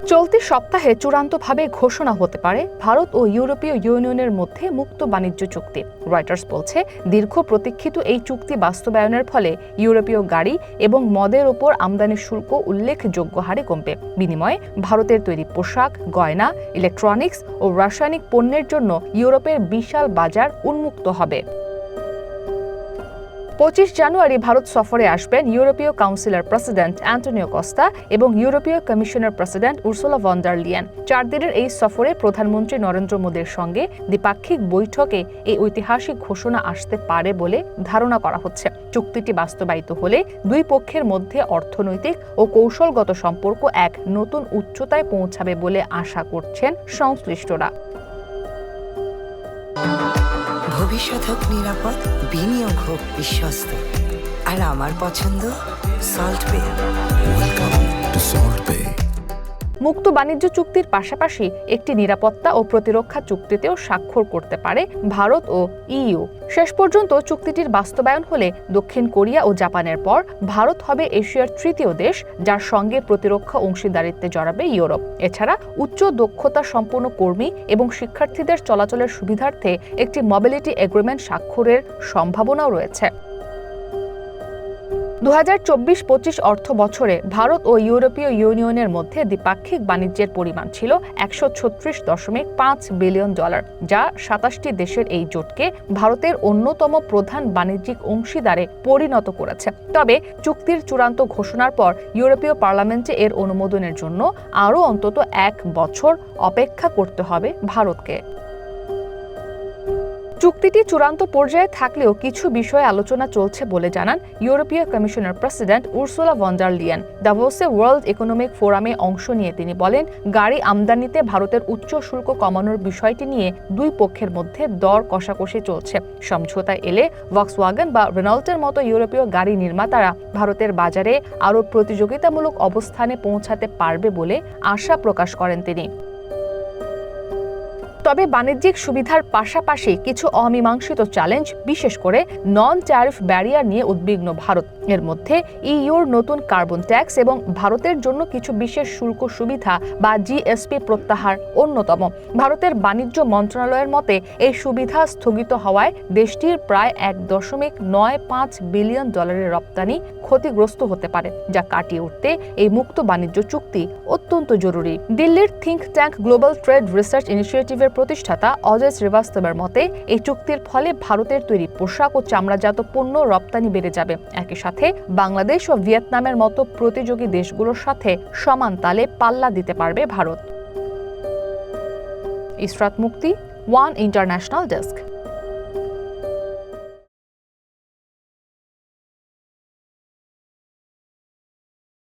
চলতি সপ্তাহে চূড়ান্তভাবে ঘোষণা হতে পারে ভারত ও ইউরোপীয় ইউনিয়নের মধ্যে মুক্ত বাণিজ্য চুক্তি। রয়টার্স বলছে, দীর্ঘ প্রতীক্ষিত এই চুক্তি বাস্তবায়নের ফলে ইউরোপীয় গাড়ি এবং মদের ওপর আমদানি শুল্ক উল্লেখযোগ্য হারে কমবে। বিনিময়ে ভারতের তৈরি পোশাক, গয়না, ইলেকট্রনিক্স ও রাসায়নিক পণ্যের জন্য ইউরোপের বিশাল বাজার উন্মুক্ত হবে। 25 জানুয়ারি ভারত সফরে আসবেন ইউরোপীয় কাউন্সিলের প্রেসিডেন্ট অ্যান্টোনিও কস্তা এবং ইউরোপীয় কমিশনের president Ursula von der Leyen. 4 দিনের এই সফরে প্রধানমন্ত্রী নরেন্দ্র মোদীর সঙ্গে দ্বিপাক্ষিক বৈঠকে এই ঐতিহাসিক ঘোষণা আসতে পারে বলে ধারণা করা হচ্ছে। চুক্তিটি বাস্তবায়িত হলে দুই পক্ষের মধ্যে অর্থনৈতিক ও কৌশলগত সম্পর্ক এক নতুন উচ্চতায় পৌঁছাবে বলে আশা করছেন সংশ্লিষ্টরা। ভবিষ্যৎ হোক নিরাপদ, বিনিয়োগ হোক বিশ্বস্ত, আর আমার পছন্দ সল্ট বে। মুক্ত বাণিজ্য চুক্তির পাশাপাশি একটি নিরাপত্তা ও প্রতিরক্ষা চুক্তিতেও স্বাক্ষর করতে পারে ভারত ও ইইউ। শেষ পর্যন্ত চুক্তিটির বাস্তবায়ন হলে দক্ষিণ কোরিয়া ও জাপানের পর ভারত হবে এশিয়ার তৃতীয় দেশ যার সঙ্গে প্রতিরক্ষা অংশীদারিত্বে জড়াবে ইউরোপ। এছাড়া উচ্চ দক্ষতা সম্পন্ন কর্মী এবং শিক্ষার্থীদের চলাচলের সুবিধার্থে একটি মোবিলিটি এগ্রিমেন্ট স্বাক্ষরের সম্ভাবনাও রয়েছে। 2024-25 অর্থ বছরে ভারত ও ইউরোপীয় ইউনিয়নের মধ্যে দ্বিপাক্ষিক বাণিজ্যের পরিমাণ ছিল $136.5 বিলিয়ন, যা 27টি দেশের এই জোটকে ভারতের অন্যতম প্রধান বাণিজ্যিক অংশীদারে পরিণত করেছে। তবে চুক্তির চূড়ান্ত ঘোষণার পর ইউরোপীয় পার্লামেন্টে এর অনুমোদনের জন্য আরও অন্তত 1 বছর অপেক্ষা করতে হবে ভারতকে। চুক্তিটি চূড়ান্ত পর্যায়ে থাকলেও কিছু বিষয়ে আলোচনা চলছে বলে জানান ইউরোপীয় কমিশনের president Ursula von der Leyen. দাভোসে ওয়ার্ল্ড ইকোনমিক ফোরামে অংশ নিয়ে তিনি বলেন, গাড়ি আমদানিতে ভারতের উচ্চ শুল্ক কমানোর বিষয়টি নিয়ে দুই পক্ষের মধ্যে দর কষাকষি চলছে। সমঝোতায় এলে ভক্সওয়াগন বা রেনল্টের মতো ইউরোপীয় গাড়ি নির্মাতারা ভারতের বাজারে আরও প্রতিযোগিতামূলক অবস্থানে পৌঁছাতে পারবে বলে আশা প্রকাশ করেন তিনি। তবে বাণিজ্যিক সুবিধার পাশাপাশি কিছু অমীমাংসিত চ্যালেঞ্জ, বিশেষ করে নন ট্যারিফ ব্যারিয়ার নিয়ে উদ্বিগ্ন ভারত। এর মধ্যে ইইউর নতুন কার্বন ট্যাক্স এবং ভারতের জন্য কিছু বিশেষ শুল্ক সুবিধা বা জিএসপি প্রত্যাহার অন্যতম। ভারতের বাণিজ্য মন্ত্রণালয়ের মতে এই সুবিধা স্থগিত হওয়ায় দেশটির প্রায় $1.95 বিলিয়ন রপ্তানি ক্ষতিগ্রস্ত হতে পারে, যা কাটিয়ে উঠতে এই মুক্ত বাণিজ্য চুক্তি অত্যন্ত জরুরি। দিল্লির think tank global trade research ইনিশিয়েটিভের প্রতিষ্ঠাতা অজয় শ্রীবাস্তবের মতে এই চুক্তির ফলে ভারতের তৈরি পোশাক ও চামড়াজাত পণ্য রপ্তানি বেড়ে যাবে। একই সাথে বাংলাদেশ ও ভিয়েতনামের মতো প্রতিযোগী দেশগুলোর সাথে সমান তালে পাল্লা দিতে পারবে ভারত। ইসরাত মুক্তি, ওয়ান ইন্টারন্যাশনাল ডেস্ক।